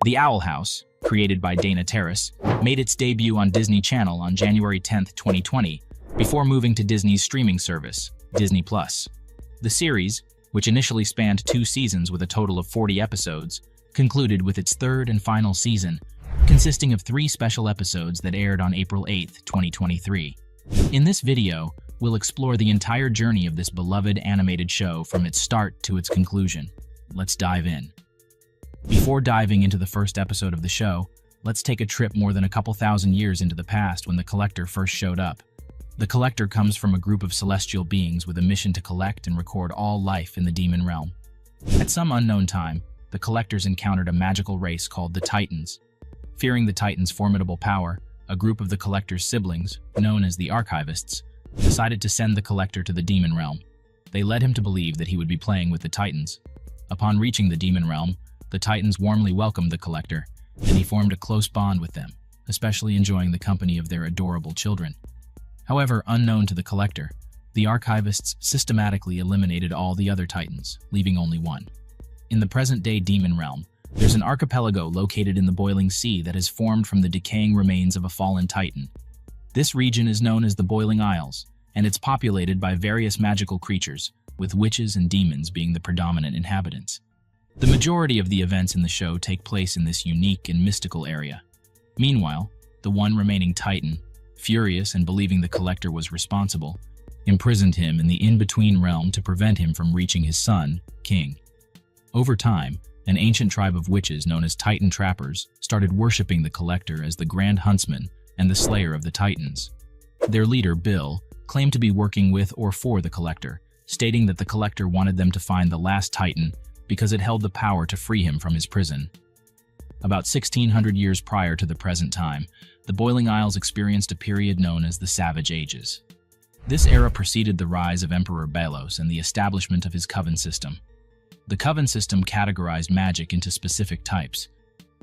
The Owl House, created by Dana Terrace, made its debut on Disney Channel on January 10, 2020, before moving to Disney's streaming service, Disney+. The series, which initially spanned 2 seasons with a total of 40 episodes, concluded with its 3rd and final season, consisting of 3 special episodes that aired on April 8, 2023. In this video, we'll explore the entire journey of this beloved animated show from its start to its conclusion. Let's dive in. Before diving into the first episode of the show, let's take a trip more than a couple thousand years into the past when the Collector first showed up. The Collector comes from a group of celestial beings with a mission to collect and record all life in the demon realm. At some unknown time, the Collectors encountered a magical race called the Titans. Fearing the Titans' formidable power, a group of the Collector's siblings, known as the Archivists, decided to send the Collector to the demon realm. They led him to believe that he would be playing with the Titans. Upon reaching the demon realm, the Titans warmly welcomed the Collector, and he formed a close bond with them, especially enjoying the company of their adorable children. However, unknown to the Collector, the Archivists systematically eliminated all the other Titans, leaving only one. In the present-day demon realm, there's an archipelago located in the boiling sea that has formed from the decaying remains of a fallen Titan. This region is known as the Boiling Isles, and it's populated by various magical creatures, with witches and demons being the predominant inhabitants. The majority of the events in the show take place in this unique and mystical area. Meanwhile, the one remaining Titan, furious and believing the Collector was responsible, imprisoned him in the in-between realm to prevent him from reaching his son, King. Over time, an ancient tribe of witches known as Titan Trappers started worshipping the Collector as the Grand Huntsman and the Slayer of the Titans. Their leader, Bill, claimed to be working with or for the Collector, stating that the Collector wanted them to find the last Titan because it held the power to free him from his prison. About 1600 years prior to the present time, the Boiling Isles experienced a period known as the Savage Ages. This era preceded the rise of Emperor Belos and the establishment of his coven system. The coven system categorized magic into specific types.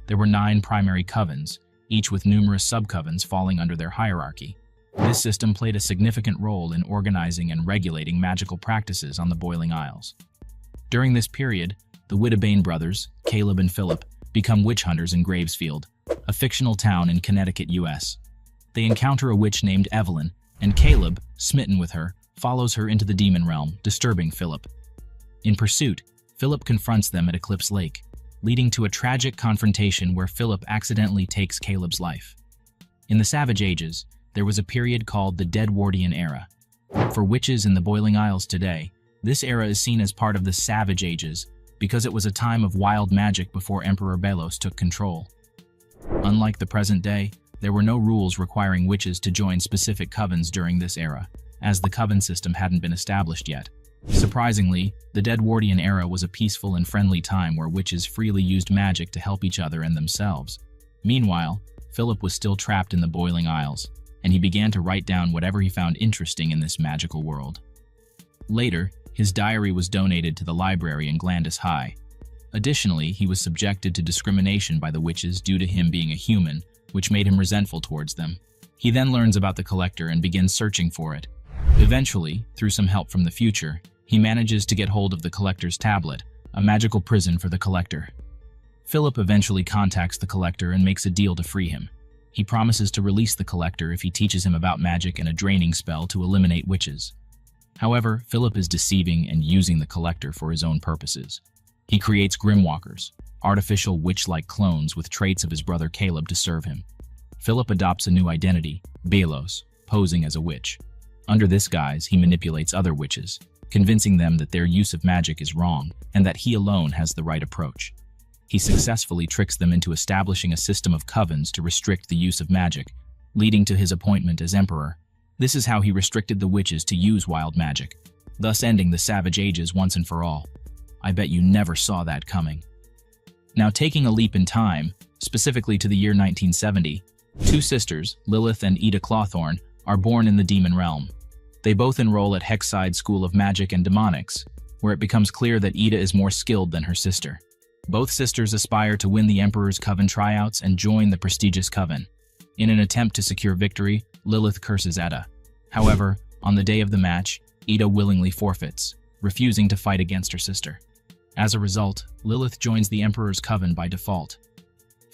There were 9 primary covens, each with numerous subcovens falling under their hierarchy. This system played a significant role in organizing and regulating magical practices on the Boiling Isles. During this period, the Wittebane brothers, Caleb and Philip, become witch hunters in Gravesfield, a fictional town in Connecticut, US. They encounter a witch named Evelyn, and Caleb, smitten with her, follows her into the demon realm, disturbing Philip. In pursuit, Philip confronts them at Eclipse Lake, leading to a tragic confrontation where Philip accidentally takes Caleb's life. In the Savage Ages, there was a period called the Deadwardian Era. For witches in the Boiling Isles today, this era is seen as part of the Savage Ages because it was a time of wild magic before Emperor Belos took control. Unlike the present day, there were no rules requiring witches to join specific covens during this era, as the coven system hadn't been established yet. Surprisingly, the Deadwardian Era was a peaceful and friendly time where witches freely used magic to help each other and themselves. Meanwhile, Philip was still trapped in the Boiling Isles, and he began to write down whatever he found interesting in this magical world. Later, his diary was donated to the library in Glandis High. Additionally, he was subjected to discrimination by the witches due to him being a human, which made him resentful towards them. He then learns about the Collector and begins searching for it. Eventually, through some help from the future, he manages to get hold of the Collector's tablet, a magical prison for the Collector. Philip eventually contacts the Collector and makes a deal to free him. He promises to release the Collector if he teaches him about magic and a draining spell to eliminate witches. However, Philip is deceiving and using the Collector for his own purposes. He creates Grimwalkers, artificial witch-like clones with traits of his brother Caleb to serve him. Philip adopts a new identity, Belos, posing as a witch. Under this guise, he manipulates other witches, convincing them that their use of magic is wrong and that he alone has the right approach. He successfully tricks them into establishing a system of covens to restrict the use of magic, leading to his appointment as emperor. This is how he restricted the witches to use wild magic, thus ending the Savage Ages once and for all. I bet you never saw that coming. Now, taking a leap in time, specifically to the year 1970, 2 sisters, Lilith and Eda Clawthorne, are born in the demon realm. They both enroll at Hexside School of Magic and Demonics, where it becomes clear that Eda is more skilled than her sister. Both sisters aspire to win the Emperor's Coven tryouts and join the prestigious Coven. In an attempt to secure victory, Lilith curses Eda. However, on the day of the match, Eda willingly forfeits, refusing to fight against her sister. As a result, Lilith joins the Emperor's Coven by default.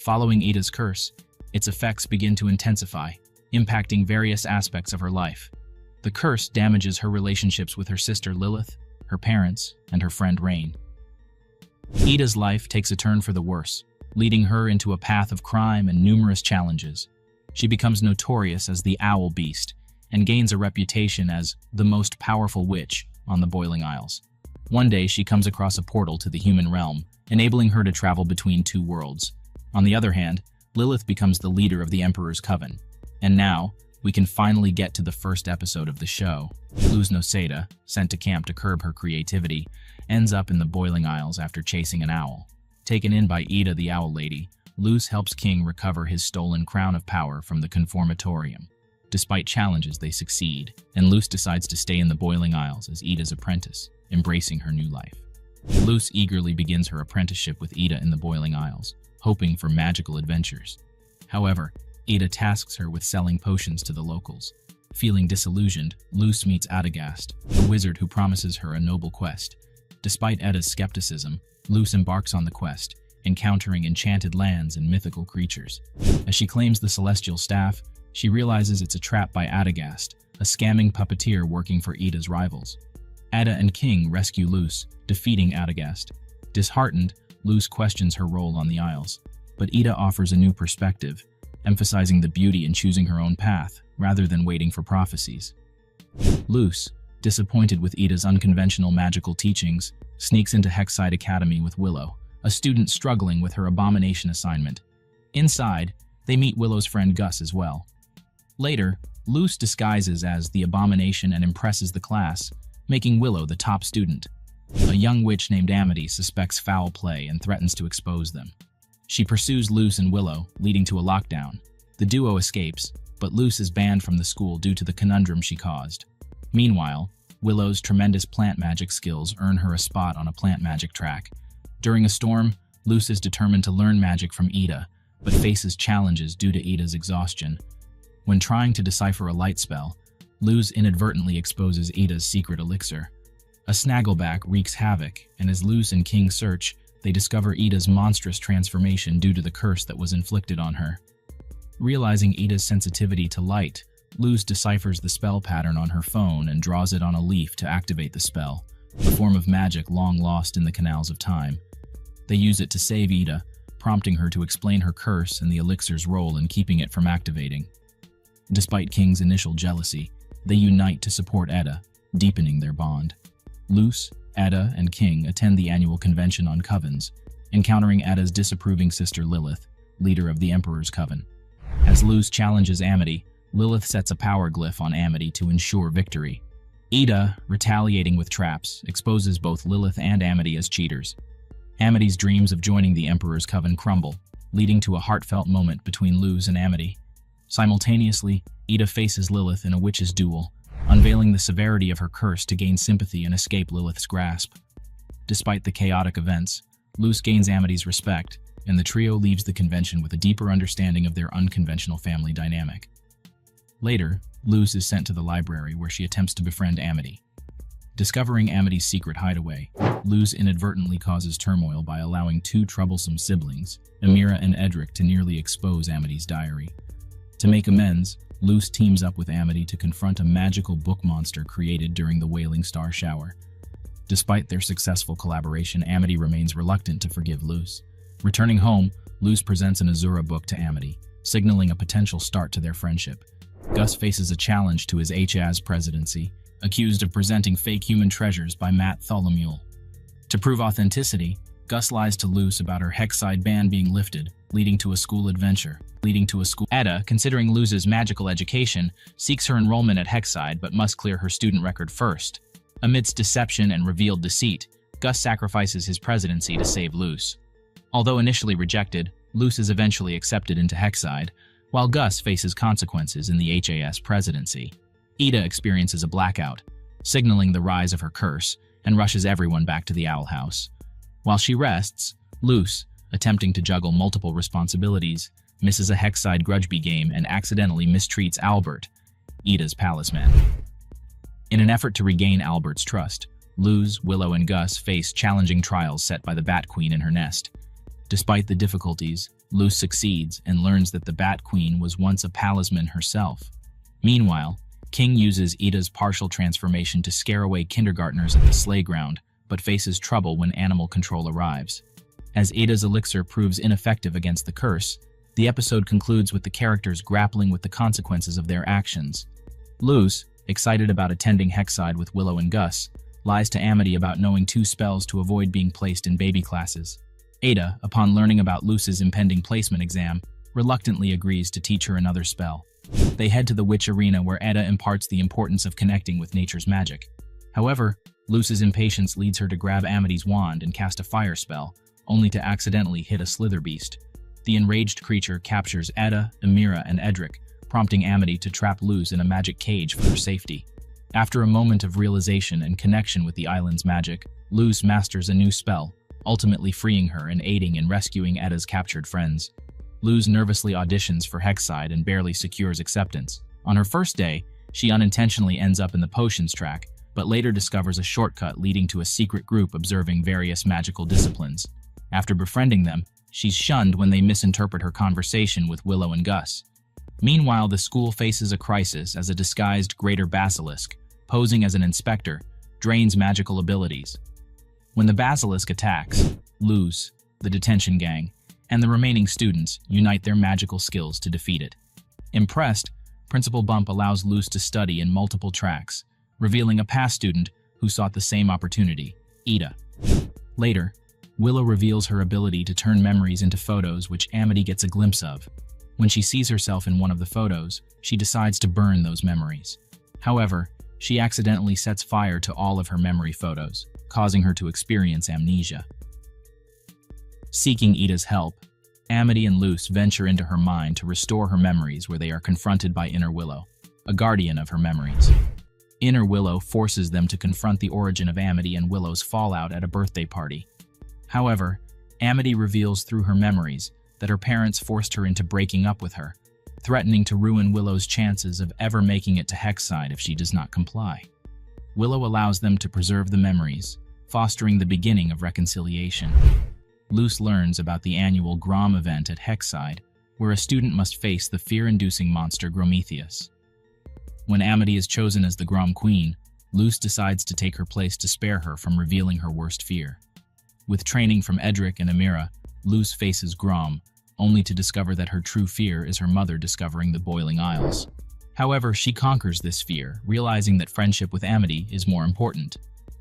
Following Eda's curse, its effects begin to intensify, impacting various aspects of her life. The curse damages her relationships with her sister Lilith, her parents, and her friend Rain. Eda's life takes a turn for the worse, leading her into a path of crime and numerous challenges. She becomes notorious as the Owl Beast and gains a reputation as the most powerful witch on the Boiling Isles. One day, she comes across a portal to the human realm, enabling her to travel between two worlds. On the other hand, Lilith becomes the leader of the Emperor's Coven. And now, we can finally get to the first episode of the show. Luz Noceda, sent to camp to curb her creativity, ends up in the Boiling Isles after chasing an owl. Taken in by Eda the Owl Lady, Luz helps King recover his stolen crown of power from the Confirmatorium. Despite challenges, they succeed, and Luz decides to stay in the Boiling Isles as Eda's apprentice, embracing her new life. Luz eagerly begins her apprenticeship with Eda in the Boiling Isles, hoping for magical adventures. However, Eda tasks her with selling potions to the locals. Feeling disillusioned, Luz meets Adagast, a wizard who promises her a noble quest. Despite Eda's skepticism, Luz embarks on the quest, encountering enchanted lands and mythical creatures. As she claims the celestial staff, she realizes it's a trap by Adagast, a scamming puppeteer working for Eda's rivals. Eda and King rescue Luz, defeating Adagast. Disheartened, Luz questions her role on the Isles, but Eda offers a new perspective, emphasizing the beauty in choosing her own path rather than waiting for prophecies. Luz, disappointed with Eda's unconventional magical teachings, sneaks into Hexside Academy with Willow, a student struggling with her abomination assignment. Inside, they meet Willow's friend Gus as well. Later, Luz disguises as the abomination and impresses the class, making Willow the top student. A young witch named Amity suspects foul play and threatens to expose them. She pursues Luz and Willow, leading to a lockdown. The duo escapes, but Luz is banned from the school due to the conundrum she caused. Meanwhile, Willow's tremendous plant magic skills earn her a spot on a plant magic track. During a storm, Luz is determined to learn magic from Eda, but faces challenges due to Eda's exhaustion. When trying to decipher a light spell, Luz inadvertently exposes Eda's secret elixir. A snaggleback wreaks havoc, and as Luz and King search, they discover Eda's monstrous transformation due to the curse that was inflicted on her. Realizing Eda's sensitivity to light, Luz deciphers the spell pattern on her phone and draws it on a leaf to activate the spell, a form of magic long lost in the canals of time. They use it to save Eda, prompting her to explain her curse and the elixir's role in keeping it from activating. Despite King's initial jealousy, they unite to support Eda, deepening their bond. Luz, Eda, and King attend the annual convention on covens, encountering Eda's disapproving sister Lilith, leader of the Emperor's Coven. As Luz challenges Amity, Lilith sets a power glyph on Amity to ensure victory. Eda, retaliating with traps, exposes both Lilith and Amity as cheaters. Amity's dreams of joining the Emperor's Coven crumble, leading to a heartfelt moment between Luz and Amity. Simultaneously, Eda faces Lilith in a witch's duel, unveiling the severity of her curse to gain sympathy and escape Lilith's grasp. Despite the chaotic events, Luz gains Amity's respect, and the trio leaves the convention with a deeper understanding of their unconventional family dynamic. Later, Luz is sent to the library where she attempts to befriend Amity. Discovering Amity's secret hideaway, Luz inadvertently causes turmoil by allowing two troublesome siblings, Amira and Edric, to nearly expose Amity's diary. To make amends, Luz teams up with Amity to confront a magical book monster created during the Wailing Star Shower. Despite their successful collaboration, Amity remains reluctant to forgive Luz. Returning home, Luz presents an Azura book to Amity, signaling a potential start to their friendship. Gus faces a challenge to his HAS presidency, accused of presenting fake human treasures by Matt Tholomew. To prove authenticity, Gus lies to Luz about her Hexside ban being lifted, leading to a school adventure. Eda, considering Luz's magical education, seeks her enrollment at Hexside but must clear her student record first. Amidst deception and revealed deceit, Gus sacrifices his presidency to save Luz. Although initially rejected, Luz is eventually accepted into Hexside, while Gus faces consequences in the HAS presidency. Eda experiences a blackout, signaling the rise of her curse, and rushes everyone back to the Owl House. While she rests, Luz, attempting to juggle multiple responsibilities, misses a Hexside Grudgeby game and accidentally mistreats Albert, Eda's palace man. In an effort to regain Albert's trust, Luz, Willow, and Gus face challenging trials set by the Bat Queen in her nest. Despite the difficulties, Luz succeeds and learns that the Bat Queen was once a palisman herself. Meanwhile, King uses Eda's partial transformation to scare away kindergartners at the sleigh ground, but faces trouble when animal control arrives. As Eda's elixir proves ineffective against the curse, the episode concludes with the characters grappling with the consequences of their actions. Luz, excited about attending Hexside with Willow and Gus, lies to Amity about knowing 2 spells to avoid being placed in baby classes. Eda, upon learning about Luz's impending placement exam, reluctantly agrees to teach her another spell. They head to the witch arena where Eda imparts the importance of connecting with nature's magic. However, Luz's impatience leads her to grab Amity's wand and cast a fire spell, only to accidentally hit a slither beast. The enraged creature captures Eda, Amira, and Edric, prompting Amity to trap Luz in a magic cage for her safety. After a moment of realization and connection with the island's magic, Luz masters a new spell, ultimately freeing her and aiding in rescuing Eda's captured friends. Luz nervously auditions for Hexside and barely secures acceptance. On her first day, she unintentionally ends up in the potions track, but later discovers a shortcut leading to a secret group observing various magical disciplines. After befriending them, she's shunned when they misinterpret her conversation with Willow and Gus. Meanwhile, the school faces a crisis as a disguised Greater Basilisk, posing as an inspector, drains magical abilities. When the Basilisk attacks, Luz, the detention gang, and the remaining students unite their magical skills to defeat it. Impressed, Principal Bump allows Luz to study in multiple tracks, revealing a past student who sought the same opportunity, Eda. Later, Willow reveals her ability to turn memories into photos which Amity gets a glimpse of. When she sees herself in one of the photos, she decides to burn those memories. However, she accidentally sets fire to all of her memory photos, causing her to experience amnesia. Seeking Eda's help, Amity and Luz venture into her mind to restore her memories where they are confronted by Inner Willow, a guardian of her memories. Inner Willow forces them to confront the origin of Amity and Willow's fallout at a birthday party. However, Amity reveals through her memories that her parents forced her into breaking up with her, threatening to ruin Willow's chances of ever making it to Hexside if she does not comply. Willow allows them to preserve the memories, fostering the beginning of reconciliation. Luz learns about the annual Grom event at Hexside, where a student must face the fear-inducing monster Grometheus. When Amity is chosen as the Grom Queen, Luz decides to take her place to spare her from revealing her worst fear. With training from Edric and Amira, Luz faces Grom, only to discover that her true fear is her mother discovering the Boiling Isles. However, she conquers this fear, realizing that friendship with Amity is more important.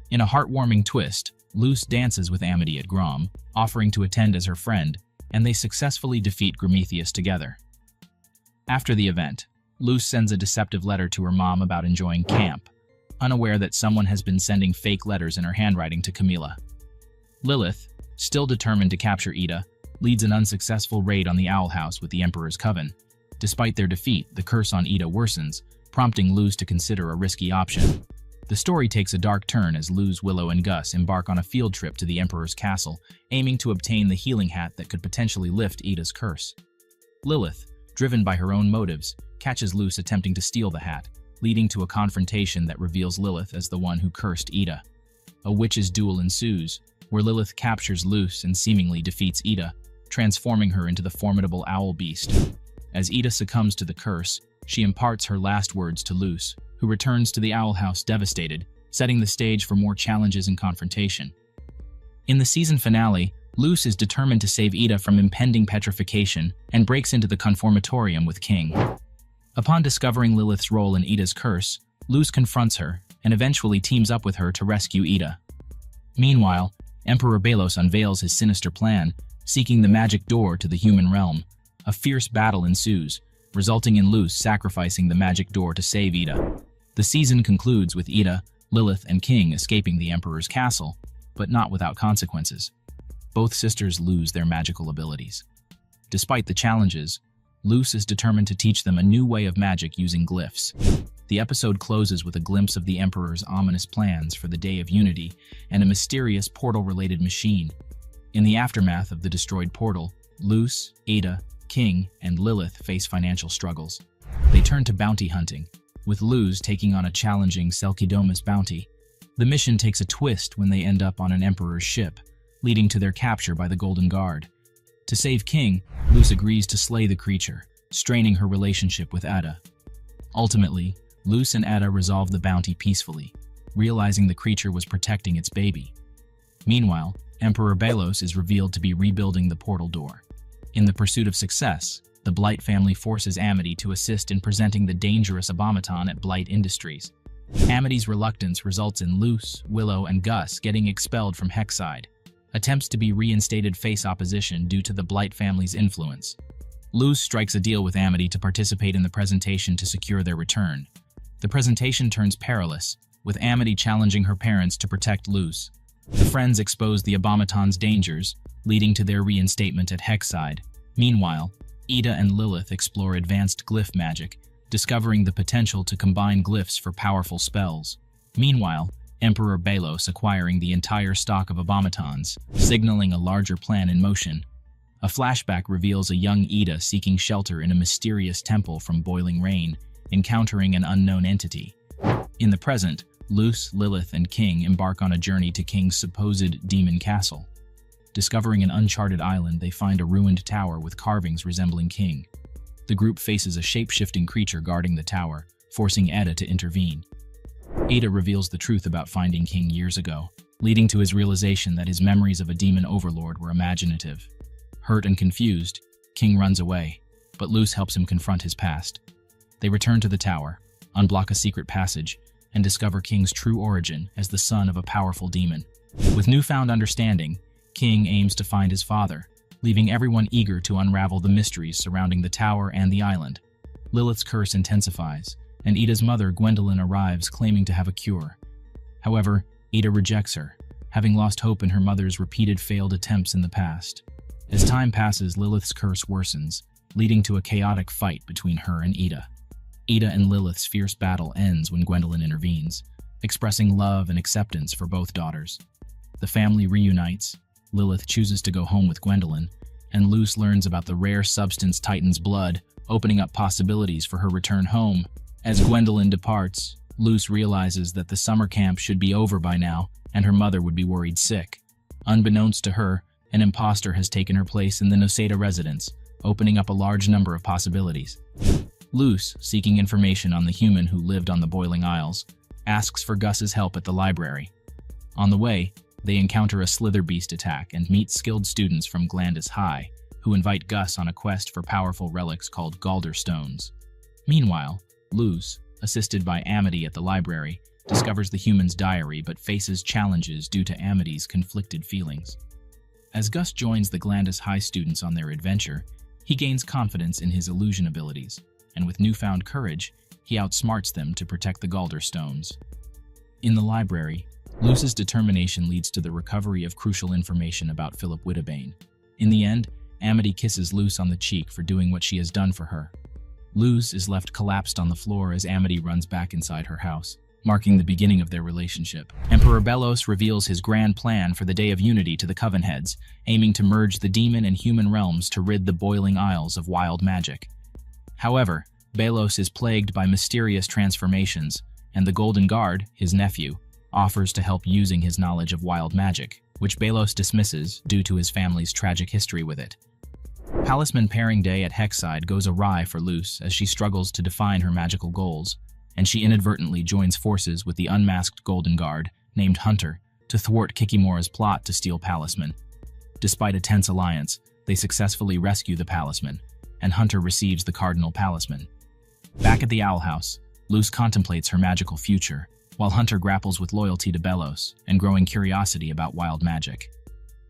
In a heartwarming twist, Luz dances with Amity at Grom, offering to attend as her friend, and they successfully defeat Grometheus together. After the event, Luz sends a deceptive letter to her mom about enjoying camp, unaware that someone has been sending fake letters in her handwriting to Camila. Lilith, still determined to capture Eda, leads an unsuccessful raid on the Owl House with the Emperor's Coven. Despite their defeat, the curse on Eda worsens, prompting Luz to consider a risky option. The story takes a dark turn as Luz, Willow, and Gus embark on a field trip to the Emperor's castle, aiming to obtain the healing hat that could potentially lift Eda's curse. Lilith, driven by her own motives, catches Luz attempting to steal the hat, leading to a confrontation that reveals Lilith as the one who cursed Eda. A witch's duel ensues, where Lilith captures Luz and seemingly defeats Eda, transforming her into the formidable owl beast. As Eda succumbs to the curse, she imparts her last words to Luz, who returns to the Owl House devastated, setting the stage for more challenges and confrontation. In the season finale, Luz is determined to save Eda from impending petrification and breaks into the Conformatorium with King. Upon discovering Lilith's role in Eda's curse, Luz confronts her and eventually teams up with her to rescue Eda. Meanwhile, Emperor Belos unveils his sinister plan, seeking the magic door to the human realm. A fierce battle ensues, resulting in Luz sacrificing the magic door to save Eda. The season concludes with Eda, Lilith, and King escaping the Emperor's castle, but not without consequences. Both sisters lose their magical abilities. Despite the challenges, Luz is determined to teach them a new way of magic using glyphs. The episode closes with a glimpse of the Emperor's ominous plans for the Day of Unity and a mysterious portal-related machine. In the aftermath of the destroyed portal, Luz, Eda, King, and Lilith face financial struggles. They turn to bounty hunting, with Luz taking on a challenging Selkidomus bounty. The mission takes a twist when they end up on an Emperor's ship, leading to their capture by the Golden Guard. To save King, Luz agrees to slay the creature, straining her relationship with Eda. Ultimately, Luz and Eda resolve the bounty peacefully, realizing the creature was protecting its baby. Meanwhile, Emperor Belos is revealed to be rebuilding the portal door. In the pursuit of success, the Blight family forces Amity to assist in presenting the dangerous automaton at Blight Industries. Amity's reluctance results in Luz, Willow, and Gus getting expelled from Hexside. Attempts to be reinstated face opposition due to the Blight family's influence. Luz strikes a deal with Amity to participate in the presentation to secure their return. The presentation turns perilous, with Amity challenging her parents to protect Luz. The friends expose the automaton's dangers, leading to their reinstatement at Hexside. Meanwhile, Eda and Lilith explore advanced glyph magic, discovering the potential to combine glyphs for powerful spells. Meanwhile, Emperor Belos acquiring the entire stock of automatons, signaling a larger plan in motion. A flashback reveals a young Eda seeking shelter in a mysterious temple from boiling rain, encountering an unknown entity. In the present, Luz, Lilith, and King embark on a journey to King's supposed demon castle. Discovering an uncharted island, they find a ruined tower with carvings resembling King. The group faces a shape-shifting creature guarding the tower, forcing Eda to intervene. Eda reveals the truth about finding King years ago, leading to his realization that his memories of a demon overlord were imaginative. Hurt and confused, King runs away, but Luz helps him confront his past. They return to the tower, unblock a secret passage, and discover King's true origin as the son of a powerful demon. With newfound understanding, King aims to find his father, leaving everyone eager to unravel the mysteries surrounding the tower and the island. Lilith's curse intensifies, and Eda's mother, Gwendolyn, arrives claiming to have a cure. However, Eda rejects her, having lost hope in her mother's repeated failed attempts in the past. As time passes, Lilith's curse worsens, leading to a chaotic fight between her and Eda. Eda and Lilith's fierce battle ends when Gwendolyn intervenes, expressing love and acceptance for both daughters. The family reunites. Lilith chooses to go home with Gwendolyn, and Luz learns about the rare substance Titan's blood, opening up possibilities for her return home. As Gwendolyn departs, Luz realizes that the summer camp should be over by now, and her mother would be worried sick. Unbeknownst to her, an imposter has taken her place in the Noceda residence, opening up a large number of possibilities. Luz, seeking information on the human who lived on the Boiling Isles, asks for Gus's help at the library. On the way, they encounter a slither beast attack and meet skilled students from Glandis High, who invite Gus on a quest for powerful relics called Galder Stones. Meanwhile, Luz, assisted by Amity at the library, discovers the human's diary but faces challenges due to Amity's conflicted feelings. As Gus joins the Glandis High students on their adventure, he gains confidence in his illusion abilities, and with newfound courage, he outsmarts them to protect the Galder Stones. In the library, Luz's determination leads to the recovery of crucial information about Philip Wittebane. In the end, Amity kisses Luz on the cheek for doing what she has done for her. Luz is left collapsed on the floor as Amity runs back inside her house, marking the beginning of their relationship. Emperor Belos reveals his grand plan for the Day of Unity to the Coven Heads, aiming to merge the demon and human realms to rid the Boiling Isles of wild magic. However, Belos is plagued by mysterious transformations, and the Golden Guard, his nephew, offers to help using his knowledge of wild magic, which Belos dismisses due to his family's tragic history with it. Palisman pairing day at Hexside goes awry for Luz as she struggles to define her magical goals, and she inadvertently joins forces with the unmasked Golden Guard, named Hunter, to thwart Kikimora's plot to steal Palisman. Despite a tense alliance, they successfully rescue the Palisman, and Hunter receives the Cardinal Palisman. Back at the Owl House, Luz contemplates her magical future, while Hunter grapples with loyalty to Belos and growing curiosity about wild magic.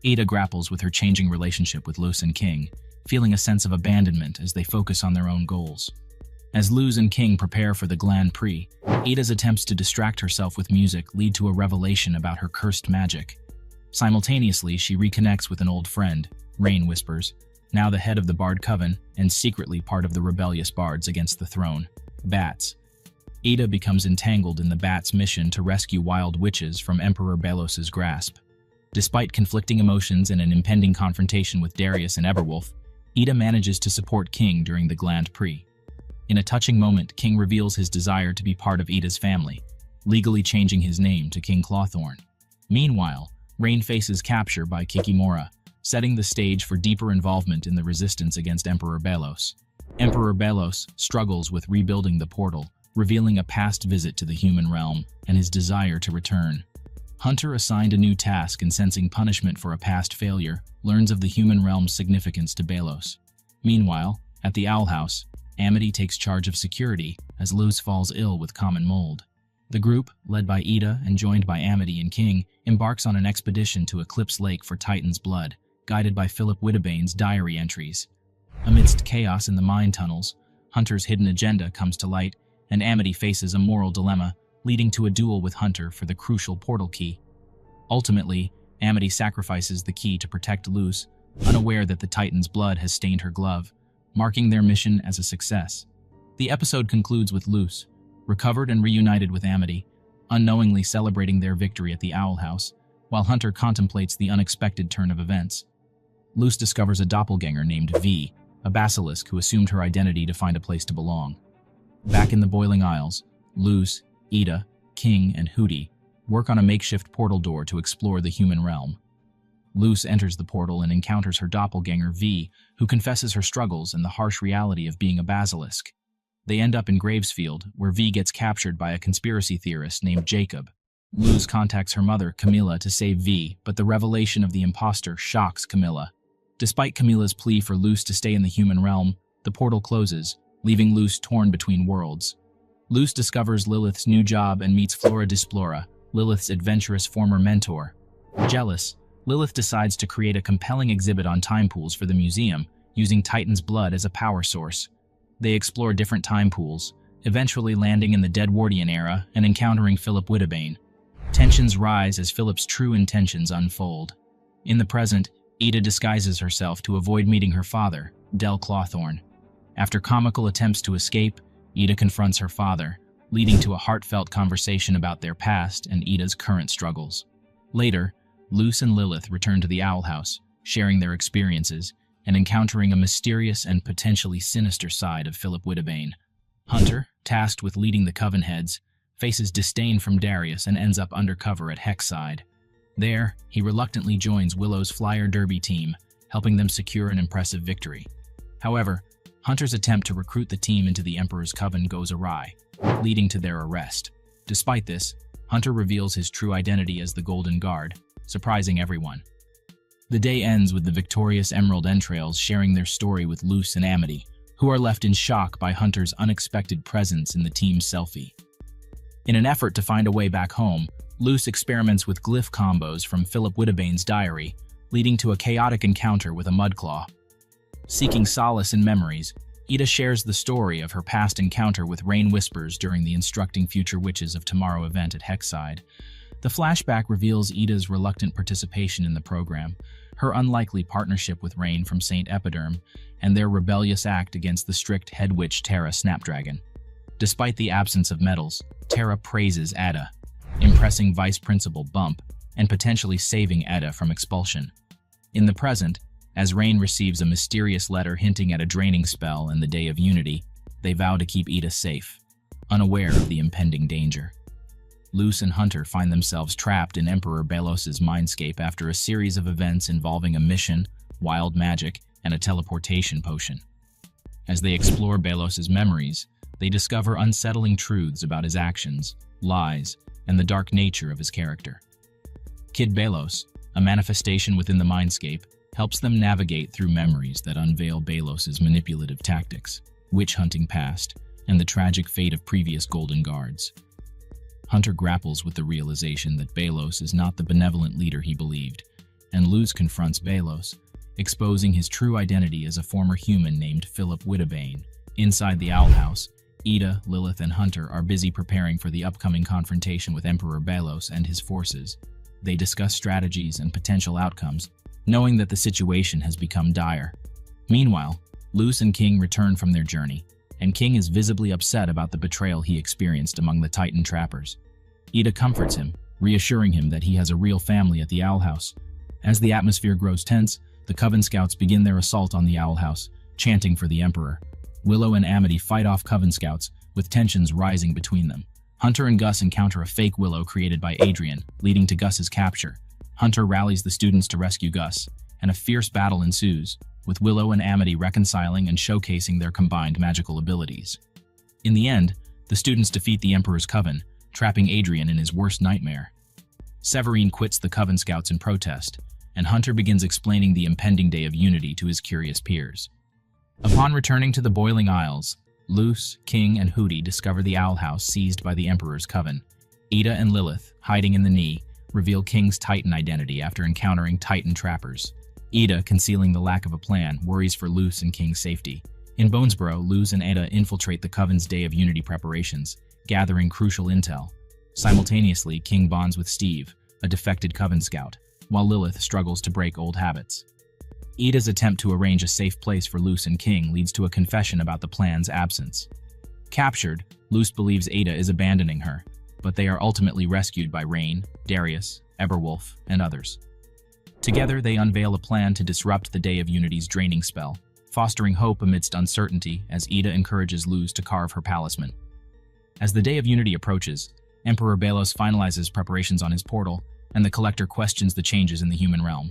Eda grapples with her changing relationship with Luz and King, feeling a sense of abandonment as they focus on their own goals. As Luz and King prepare for the Grand Prix, Eda's attempts to distract herself with music lead to a revelation about her cursed magic. Simultaneously, she reconnects with an old friend, Rain Whispers, now the head of the Bard Coven and secretly part of the rebellious bards against the throne, Bats. Eda becomes entangled in the Bats' mission to rescue wild witches from Emperor Belos's grasp. Despite conflicting emotions and an impending confrontation with Darius and Everwolf, Eda manages to support King during the Grand Prix. In a touching moment, King reveals his desire to be part of Eda's family, legally changing his name to King Clawthorne. Meanwhile, Rain faces capture by Kikimora, setting the stage for deeper involvement in the resistance against Emperor Belos. Emperor Belos struggles with rebuilding the portal, revealing a past visit to the human realm and his desire to return. Hunter, assigned a new task and sensing punishment for a past failure, learns of the human realm's significance to Belos. Meanwhile, at the Owl House, Amity takes charge of security as Luz falls ill with common mold. The group, led by Eda and joined by Amity and King, embarks on an expedition to Eclipse Lake for Titan's blood, guided by Philip Whittabane's diary entries. Amidst chaos in the mine tunnels, Hunter's hidden agenda comes to light, and Amity faces a moral dilemma, leading to a duel with Hunter for the crucial portal key. Ultimately, Amity sacrifices the key to protect Luz, unaware that the Titan's blood has stained her glove, marking their mission as a success. The episode concludes with Luz, recovered and reunited with Amity, unknowingly celebrating their victory at the Owl House, while Hunter contemplates the unexpected turn of events. Luz discovers a doppelganger named V, a basilisk who assumed her identity to find a place to belong. Back in the Boiling Isles, Luz, Eda, King, and Hootie work on a makeshift portal door to explore the human realm. Luz enters the portal and encounters her doppelganger V, who confesses her struggles and the harsh reality of being a basilisk. They end up in Gravesfield, where V gets captured by a conspiracy theorist named Jacob. Luz contacts her mother, Camilla, to save V, but the revelation of the imposter shocks Camilla. Despite Camilla's plea for Luz to stay in the human realm, the portal closes, leaving Luz torn between worlds. Luz discovers Lilith's new job and meets Flora Displora, Lilith's adventurous former mentor. Jealous, Lilith decides to create a compelling exhibit on time pools for the museum, using Titan's blood as a power source. They explore different time pools, eventually landing in the Deadwardian era and encountering Philip Whittabane. Tensions rise as Philip's true intentions unfold. In the present, Eda disguises herself to avoid meeting her father, Eda Clawthorne. After comical attempts to escape, Eda confronts her father, leading to a heartfelt conversation about their past and Eda's current struggles. Later, Luz and Lilith return to the Owl House, sharing their experiences and encountering a mysterious and potentially sinister side of Philip Whittabane. Hunter, tasked with leading the Coven Heads, faces disdain from Darius and ends up undercover at Hexside. There, he reluctantly joins Willow's Flyer Derby team, helping them secure an impressive victory. However, Hunter's attempt to recruit the team into the Emperor's Coven goes awry, leading to their arrest. Despite this, Hunter reveals his true identity as the Golden Guard, surprising everyone. The day ends with the victorious Emerald Entrails sharing their story with Luz and Amity, who are left in shock by Hunter's unexpected presence in the team's selfie. In an effort to find a way back home, Luz experiments with glyph combos from Philip Whittabane's diary, leading to a chaotic encounter with a Mudclaw. Seeking solace in memories, Eda shares the story of her past encounter with Rain Whispers during the Instructing Future Witches of Tomorrow event at Hexside. The flashback reveals Eda's reluctant participation in the program, her unlikely partnership with Rain from St. Epiderm, and their rebellious act against the strict head witch Terra Snapdragon. Despite the absence of medals, Terra praises Eda, impressing Vice Principal Bump and potentially saving Eda from expulsion. In the present, as Rain receives a mysterious letter hinting at a draining spell and the Day of Unity, they vow to keep Eda safe, unaware of the impending danger. Luz and Hunter find themselves trapped in Emperor Belos' mindscape after a series of events involving a mission, wild magic, and a teleportation potion. As they explore Belos' memories, they discover unsettling truths about his actions, lies, and the dark nature of his character. Kid Belos, a manifestation within the mindscape, helps them navigate through memories that unveil Belos' manipulative tactics, witch-hunting past, and the tragic fate of previous Golden Guards. Hunter grapples with the realization that Belos is not the benevolent leader he believed, and Luz confronts Belos, exposing his true identity as a former human named Philip Whittabane. Inside the Owl House, Eda, Lilith, and Hunter are busy preparing for the upcoming confrontation with Emperor Belos and his forces. They discuss strategies and potential outcomes, knowing that the situation has become dire. Meanwhile, Luz and King return from their journey, and King is visibly upset about the betrayal he experienced among the Titan trappers. Eda comforts him, reassuring him that he has a real family at the Owl House. As the atmosphere grows tense, the Coven Scouts begin their assault on the Owl House, chanting for the Emperor. Willow and Amity fight off Coven Scouts, with tensions rising between them. Hunter and Gus encounter a fake Willow created by Adrian, leading to Gus's capture. Hunter rallies the students to rescue Gus, and a fierce battle ensues, with Willow and Amity reconciling and showcasing their combined magical abilities. In the end, the students defeat the Emperor's Coven, trapping Adrian in his worst nightmare. Severine quits the Coven Scouts in protest, and Hunter begins explaining the impending Day of Unity to his curious peers. Upon returning to the Boiling Isles, Luz, King, and Hooty discover the Owl House seized by the Emperor's Coven. Eda and Lilith, hiding in the knee, reveal King's Titan identity after encountering Titan trappers. Eda, concealing the lack of a plan, worries for Luz and King's safety. In Bonesboro, Luz and Eda infiltrate the Coven's Day of Unity preparations, gathering crucial intel. Simultaneously, King bonds with Steve, a defected Coven Scout, while Lilith struggles to break old habits. Eda's attempt to arrange a safe place for Luz and King leads to a confession about the plan's absence. Captured, Luz believes Eda is abandoning her, but they are ultimately rescued by Rain, Darius, Eberwolf, and others. Together, they unveil a plan to disrupt the Day of Unity's draining spell, fostering hope amidst uncertainty as Eda encourages Luz to carve her talisman. As the Day of Unity approaches, Emperor Belos finalizes preparations on his portal, and the Collector questions the changes in the human realm.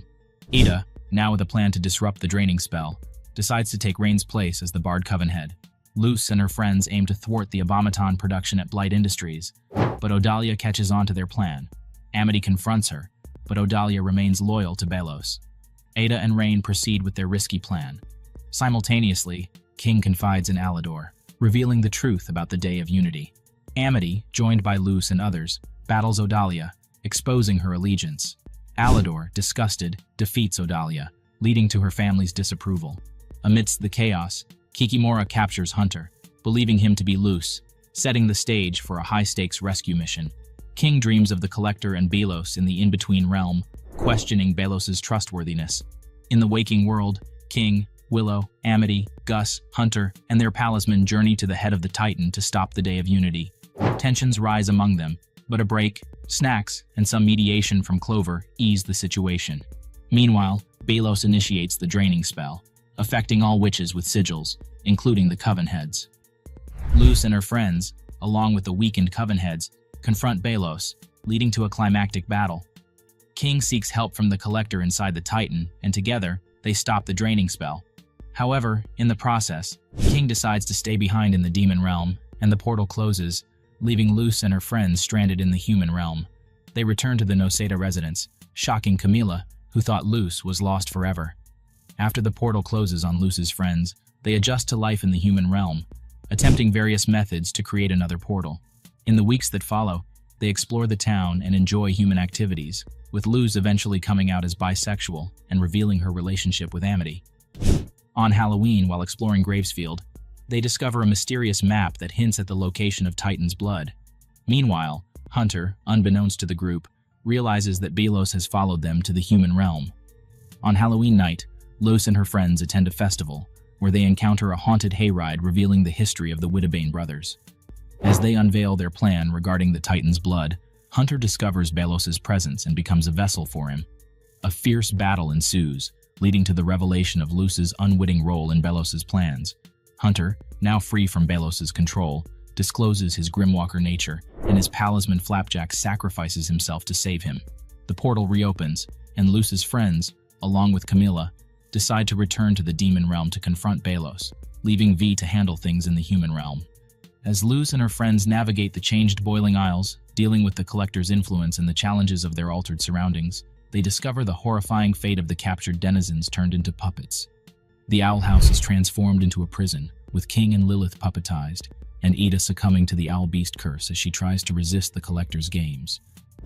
Eda, now with a plan to disrupt the draining spell, decides to take Rain's place as the Bard Coven head. Luz and her friends aim to thwart the Abomaton production at Blight Industries, but Odalia catches on to their plan. Amity confronts her, but Odalia remains loyal to Belos. Eda and Rain proceed with their risky plan. Simultaneously, King confides in Alador, revealing the truth about the Day of Unity. Amity, joined by Luz and others, battles Odalia, exposing her allegiance. Alador, disgusted, defeats Odalia, leading to her family's disapproval. Amidst the chaos, Kikimora captures Hunter, believing him to be Luz, setting the stage for a high-stakes rescue mission. King dreams of the Collector and Belos in the in-between realm, questioning Belos's trustworthiness. In the waking world, King, Willow, Amity, Gus, Hunter, and their talisman journey to the head of the Titan to stop the Day of Unity. Tensions rise among them, but a break, snacks, and some mediation from Clover ease the situation. Meanwhile, Belos initiates the draining spell, affecting all witches with sigils, including the Coven heads. Luz and her friends, along with the weakened Coven heads, confront Belos, leading to a climactic battle. King seeks help from the Collector inside the Titan, and together, they stop the draining spell. However, in the process, King decides to stay behind in the demon realm, and the portal closes, leaving Luz and her friends stranded in the human realm. They return to the Noceda residence, shocking Camila, who thought Luz was lost forever. After the portal closes on Luz's friends, they adjust to life in the human realm, attempting various methods to create another portal. In the weeks that follow, they explore the town and enjoy human activities, with Luz eventually coming out as bisexual and revealing her relationship with Amity. On Halloween, while exploring Gravesfield, they discover a mysterious map that hints at the location of Titan's blood. Meanwhile, Hunter, unbeknownst to the group, realizes that Belos has followed them to the human realm. On Halloween night, Luz and her friends attend a festival, where they encounter a haunted hayride revealing the history of the Wittebane brothers. As they unveil their plan regarding the Titan's blood, Hunter discovers Belos's presence and becomes a vessel for him. A fierce battle ensues, leading to the revelation of Luz's unwitting role in Belos's plans. Hunter, now free from Belos's control, discloses his Grimwalker nature, and his talisman Flapjack sacrifices himself to save him. The portal reopens, and Luz's friends, along with Camila, decide to return to the demon realm to confront Belos, leaving V to handle things in the human realm. As Luz and her friends navigate the changed Boiling Isles, dealing with the Collector's influence and the challenges of their altered surroundings, they discover the horrifying fate of the captured denizens turned into puppets. The Owl House is transformed into a prison, with King and Lilith puppetized, and Eda succumbing to the Owl Beast curse as she tries to resist the Collector's games.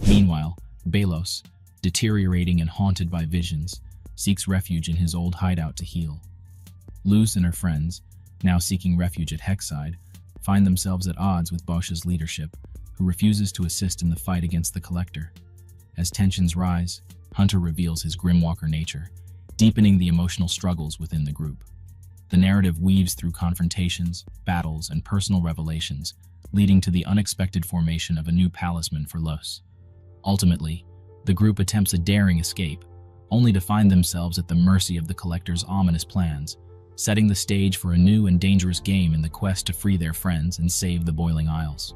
Meanwhile, Belos, deteriorating and haunted by visions, seeks refuge in his old hideout to heal. Luz and her friends, now seeking refuge at Hexside, find themselves at odds with Bosch's leadership, who refuses to assist in the fight against the Collector. As tensions rise, Hunter reveals his Grimwalker nature, deepening the emotional struggles within the group. The narrative weaves through confrontations, battles, and personal revelations, leading to the unexpected formation of a new talisman for Luz. Ultimately, the group attempts a daring escape, only to find themselves at the mercy of the Collector's ominous plans, setting the stage for a new and dangerous game in the quest to free their friends and save the Boiling Isles.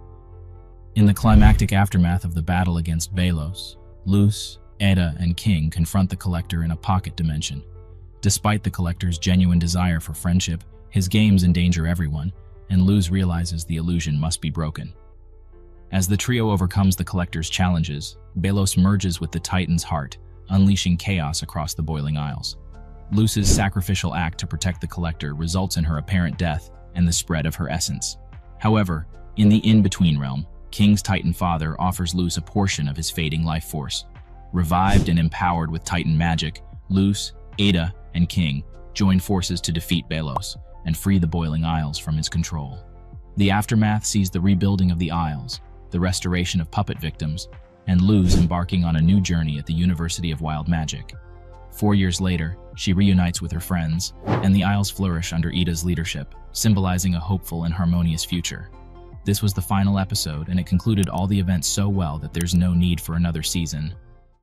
In the climactic aftermath of the battle against Belos, Luz, Eda and King confront the Collector in a pocket dimension. Despite the Collector's genuine desire for friendship, his games endanger everyone, and Luz realizes the illusion must be broken. As the trio overcomes the Collector's challenges, Belos merges with the Titan's heart, unleashing chaos across the Boiling Isles. Luz's sacrificial act to protect the Collector results in her apparent death and the spread of her essence. However, in the in-between realm, King's Titan father offers Luz a portion of his fading life force. Revived and empowered with Titan magic, Luz, Eda, and King join forces to defeat Belos and free the Boiling Isles from his control. The aftermath sees the rebuilding of the Isles, the restoration of puppet victims, and Luz embarking on a new journey at the University of Wild Magic. 4 years later, she reunites with her friends, and the Isles flourish under Eda's leadership, symbolizing a hopeful and harmonious future. This was the final episode, and it concluded all the events so well that there's no need for another season.